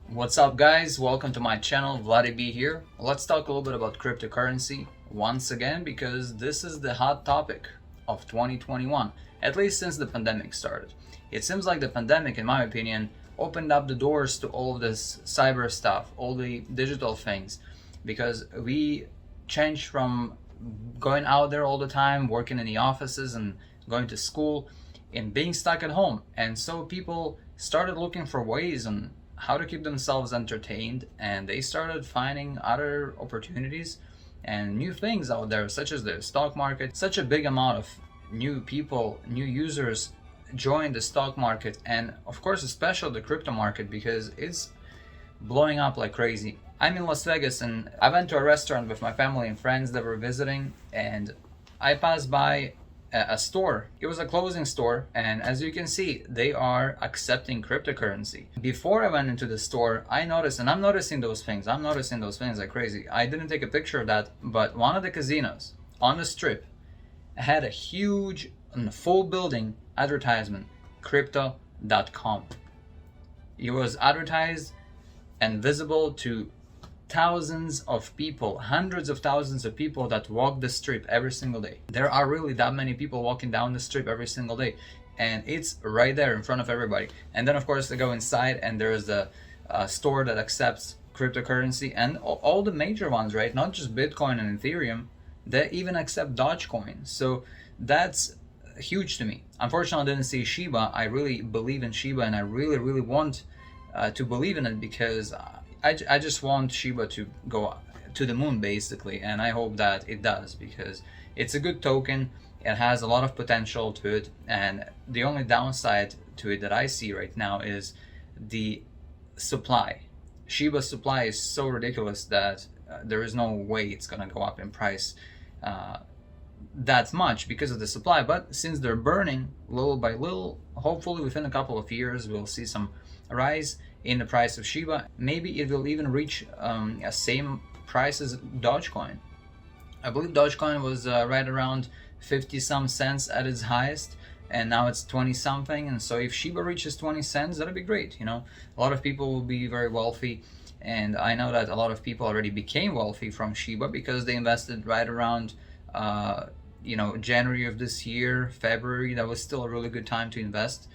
What's up guys, welcome to my channel, Vladi B here. Let's talk a little bit about cryptocurrency once again because this is the hot topic of 2021, at least since the pandemic started. It seems like the pandemic, in my opinion, opened up the doors to all of this cyber stuff, all the digital things, because we changed from going out there all the time, working in the offices and going to school, and being stuck at home. And so people started looking for ways on how to keep themselves entertained, and they started finding other opportunities and new things out there, such as the stock market. Such a big amount of new people, new users joined the stock market, and of course especially the crypto market, because it's blowing up like crazy. I'm in Las Vegas and I went to a restaurant with my family and friends that were visiting, and I passed by a store. It was a clothing store, and as you can see, they are accepting cryptocurrency. Before I went into the store, I noticed, and I'm noticing those things like crazy. I didn't take a picture of that, but one of the casinos on the strip had a huge full building advertisement, crypto.com. It was advertised and visible to thousands of people, hundreds of thousands of people that walk the strip every single day. There are really that many people walking down the strip every single day, and it's right there in front of everybody. And then of course they go inside and there's a store that accepts cryptocurrency, and all the major ones, right? Not just Bitcoin and Ethereum, they even accept Dogecoin. So that's huge to me. Unfortunately, I didn't see Shiba. I really believe in Shiba, and I really want to believe in it, because I just want Shiba to go to the moon basically, and I hope that it does, because it's a good token. It has a lot of potential to it, and the only downside to it that I see right now is the supply. Shiba's supply is so ridiculous that there is no way it's gonna go up in price that much because of the supply. But since they're burning little by little, hopefully within a couple of years we'll see some rise in the price of Shiba. Maybe it will even reach a same price as Dogecoin. I believe Dogecoin was right around 50 some cents at its highest, and now it's 20 something. And so if Shiba reaches 20 cents, that'd be great. You know, a lot of people will be very wealthy, and I know that a lot of people already became wealthy from Shiba because they invested right around January of this year, February. That was still a really good time to invest.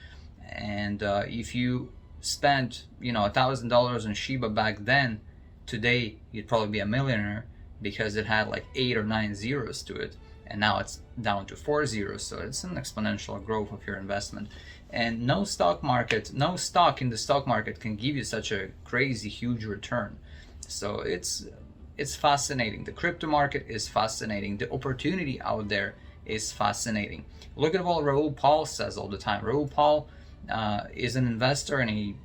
And if you spent $1,000 on Shiba back then, today you'd probably be a millionaire, because it had like 8 or 9 zeros to it, and now it's down to 4 zeros. So it's an exponential growth of your investment. And no stock in the stock market can give you such a crazy huge return. So it's fascinating. The crypto market is fascinating. The opportunity out there is fascinating. Look at what Raoul Pal says all the time. Raoul Pal is an investor, and he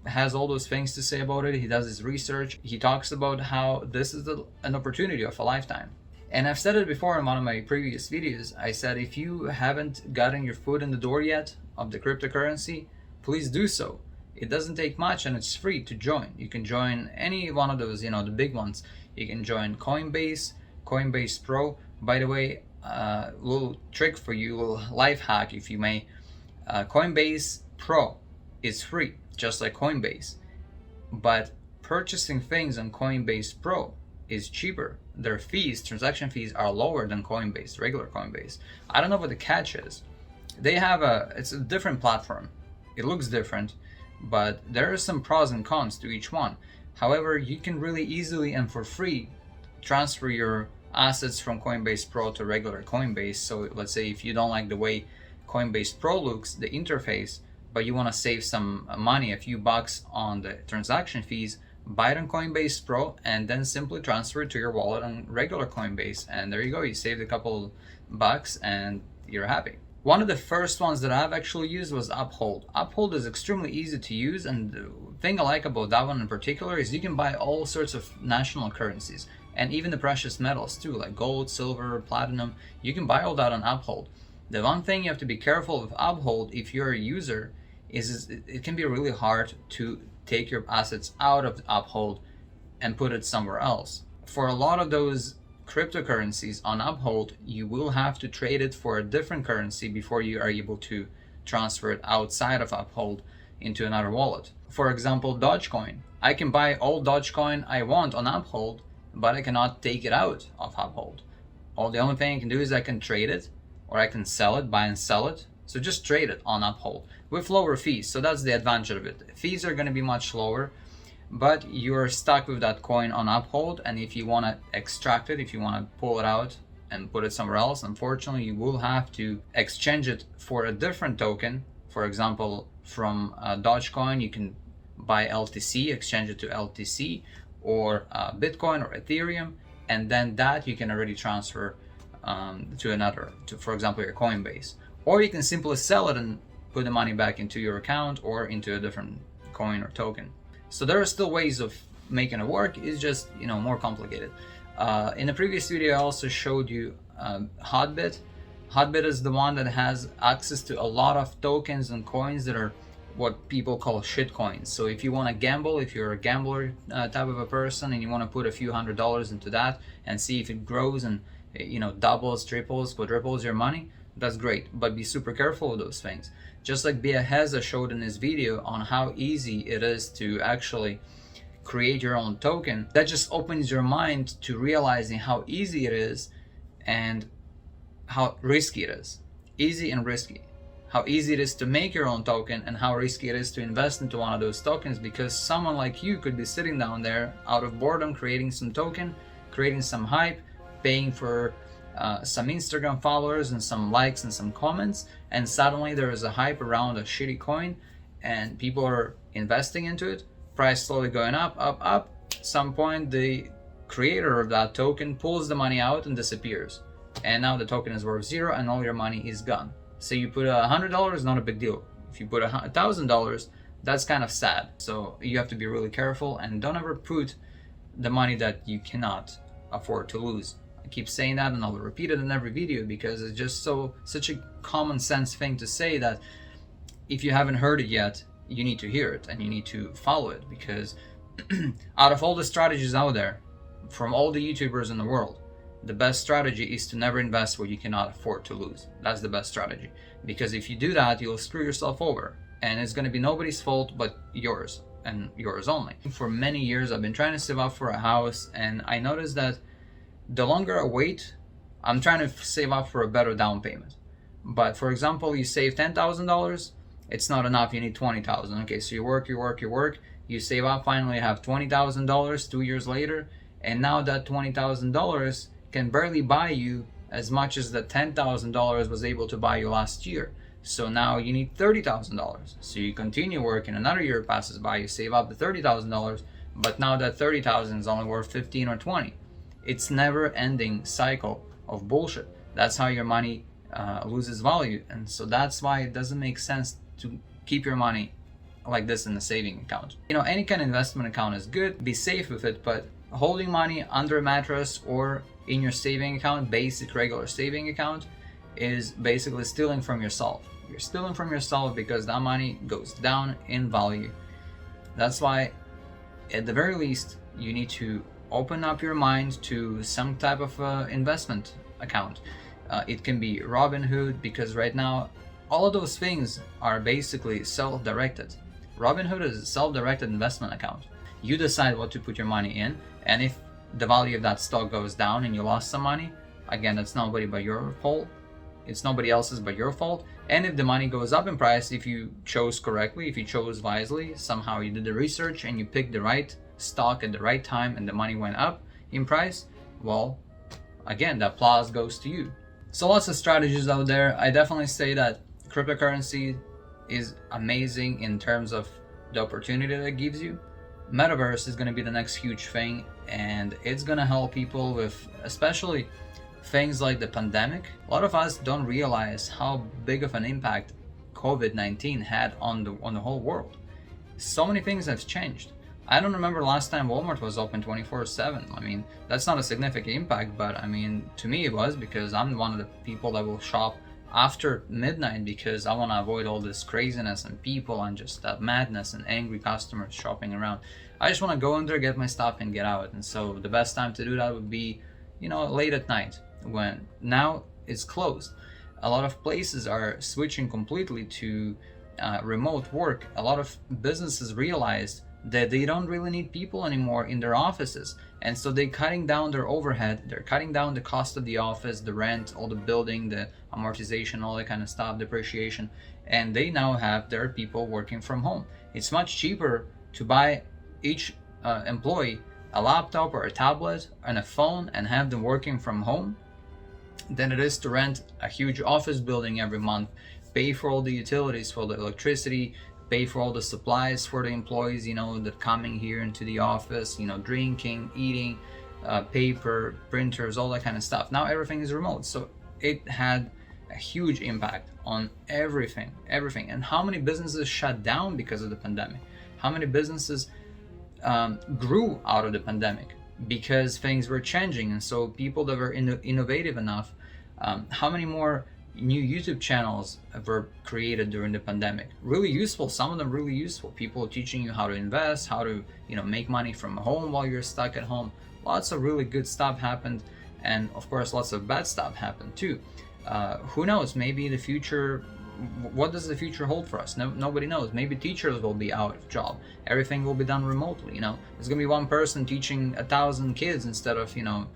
has all those things to say about it. He does his research. He talks about how this is an opportunity of a lifetime. And I've said it before in one of my previous videos. I said, if you haven't gotten your foot in the door yet of the cryptocurrency, please do so. It doesn't take much, and it's free to join. You can join any one of those, the big ones. You can join Coinbase, Coinbase Pro. By the way, little trick for you, little life hack if you may. Coinbase Pro is free, just like Coinbase, but purchasing things on Coinbase Pro is cheaper. Their fees, transaction fees, are lower than Coinbase, regular Coinbase. I don't know what the catch is. It's a different platform. It looks different, but there are some pros and cons to each one. However, you can really easily and for free transfer your assets from Coinbase Pro to regular Coinbase. So let's say if you don't like the way Coinbase Pro looks, the interface, but you want to save some money, a few bucks on the transaction fees, buy it on Coinbase Pro and then simply transfer it to your wallet on regular Coinbase, and there you go. You saved a couple bucks and you're happy. One of the first ones that I've actually used was Uphold. Uphold is extremely easy to use, and the thing I like about that one in particular is you can buy all sorts of national currencies, and even the precious metals too, like gold, silver, platinum. You can buy all that on Uphold. The one thing you have to be careful with Uphold, if you're a user, is it can be really hard to take your assets out of Uphold and put it somewhere else. For a lot of those cryptocurrencies on Uphold, you will have to trade it for a different currency before you are able to transfer it outside of Uphold into another wallet. For example, Dogecoin. I can buy all Dogecoin I want on Uphold, but I cannot take it out of Uphold. The only thing I can do is I can trade it, or I can sell it, buy and sell it. So just trade it on Uphold with lower fees. So that's the advantage of it. Fees are going to be much lower, but you're stuck with that coin on Uphold. And if you want to extract it, if you want to pull it out and put it somewhere else, unfortunately, you will have to exchange it for a different token. For example, from Dogecoin, you can buy LTC, exchange it to LTC, or Bitcoin or Ethereum, and then that you can already transfer to another, for example, your Coinbase. Or you can simply sell it and put the money back into your account or into a different coin or token. So there are still ways of making it work. It's just, more complicated. In the previous video, I also showed you HOTBIT. HOTBIT is the one that has access to a lot of tokens and coins that are what people call shit coins. So if you want to gamble, if you're a gambler type of a person and you want to put a few $100s into that and see if it grows and doubles, triples, quadruples your money, that's great. But be super careful with those things. Just like Biaheza showed in his video on how easy it is to actually create your own token, that just opens your mind to realizing how easy it is and how risky it is. Easy and risky. How easy it is to make your own token and how risky it is to invest into one of those tokens, because someone like you could be sitting down there out of boredom creating some token, creating some hype, paying for some Instagram followers and some likes and some comments, and suddenly there is a hype around a shitty coin and people are investing into it, price slowly going up, up, up. At some point the creator of that token pulls the money out and disappears, and now the token is worth zero and all your money is gone. So you put $100, not a big deal. If you put $1,000, that's kind of sad. So you have to be really careful and don't ever put the money that you cannot afford to lose. I keep saying that and I'll repeat it in every video because it's just such a common sense thing to say that if you haven't heard it yet, you need to hear it and you need to follow it, because out of all the strategies out there from all the YouTubers in the world, the best strategy is to never invest where you cannot afford to lose. That's the best strategy, because if you do that, you'll screw yourself over and it's going to be nobody's fault but yours and yours only. For many years I've been trying to save up for a house, and I noticed that the longer I wait, I'm trying to save up for a better down payment. But for example, you save $10,000, it's not enough, you need $20,000. Okay, so you work, you save up, finally you have $20,000 2 years later, and now that $20,000 can barely buy you as much as the $10,000 was able to buy you last year. So now you need $30,000. So you continue working, another year passes by, you save up the $30,000, but now that $30,000 is only worth 15 or 20. It's never ending cycle of bullshit. That's how your money loses value. And so that's why it doesn't make sense to keep your money like this in a saving account. Any kind of investment account is good, be safe with it, but holding money under a mattress or in your saving account, basic regular saving account, is basically stealing from yourself. You're stealing from yourself because that money goes down in value. That's why at the very least you need to open up your mind to some type of investment account. It can be Robinhood, because right now all of those things are basically self-directed. Robinhood is a self-directed investment account. You decide what to put your money in, and if the value of that stock goes down and you lost some money, again, that's nobody but your fault. It's nobody else's but your fault. And if the money goes up in price, if you chose correctly, if you chose wisely, somehow you did the research and you picked the right stock at the right time and the money went up in price, well, again, the applause goes to you. So lots of strategies out there. I definitely say that cryptocurrency is amazing in terms of the opportunity that it gives you. Metaverse is going to be the next huge thing, and it's going to help people with especially things like the pandemic. A lot of us don't realize how big of an impact COVID-19 had on the whole world. So many things have changed. I don't remember last time Walmart was open 24/7. I mean, that's not a significant impact, but I mean, to me it was, because I'm one of the people that will shop after midnight because I want to avoid all this craziness and people and just that madness and angry customers shopping around. I just want to go in there, get my stuff and get out. And so the best time to do that would be, late at night, when now it's closed. A lot of places are switching completely to remote work, a lot of businesses realized that they don't really need people anymore in their offices, and so they're cutting down their overhead, they're cutting down the cost of the office, the rent, all the building, the amortization, all that kind of stuff, depreciation, and they now have their people working from home. It's much cheaper to buy each employee a laptop or a tablet and a phone and have them working from home than it is to rent a huge office building every month, pay for all the utilities, for the electricity, pay for all the supplies for the employees, you know, that coming here into the office, you know, drinking, eating, paper, printers, all that kind of stuff. Now everything is remote, so it had a huge impact on everything. And how many businesses shut down because of the pandemic? How many businesses grew out of the pandemic because things were changing? And so people that were innovative enough, how many more new YouTube channels were created during the pandemic? Really useful, some of them really useful. People teaching you how to invest, how to, you know, make money from home while you're stuck at home. Lots of really good stuff happened, and of course lots of bad stuff happened too. Who knows, maybe the future, what does the future hold for us? Nobody knows. Maybe teachers will be out of job, everything will be done remotely, you know. There's gonna be one person teaching 1,000 kids instead of, you know,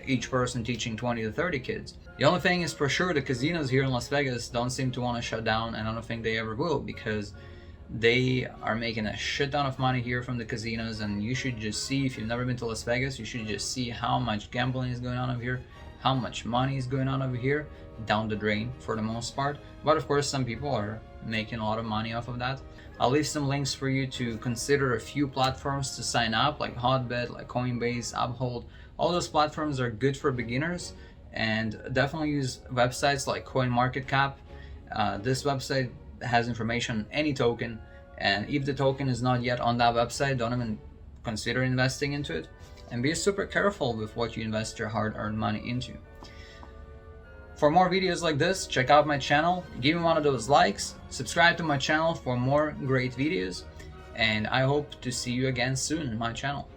each person teaching 20 to 30 kids. The only thing is for sure, the casinos here in Las Vegas don't seem to want to shut down, and I don't think they ever will, because they are making a shit ton of money here from the casinos. And you should just see, if you've never been to Las Vegas, you should just see how much gambling is going on over here, how much money is going on over here, down the drain for the most part. But of course some people are making a lot of money off of that. I'll leave some links for you to consider a few platforms to sign up, like HOTBIT, like Coinbase, WEBULL. All those platforms are good for beginners, and definitely use websites like CoinMarketCap. This website has information on any token, and if the token is not yet on that website, don't even consider investing into it. And be super careful with what you invest your hard-earned money into. For more videos like this, check out my channel, give me one of those likes, subscribe to my channel for more great videos, and I hope to see you again soon on my channel.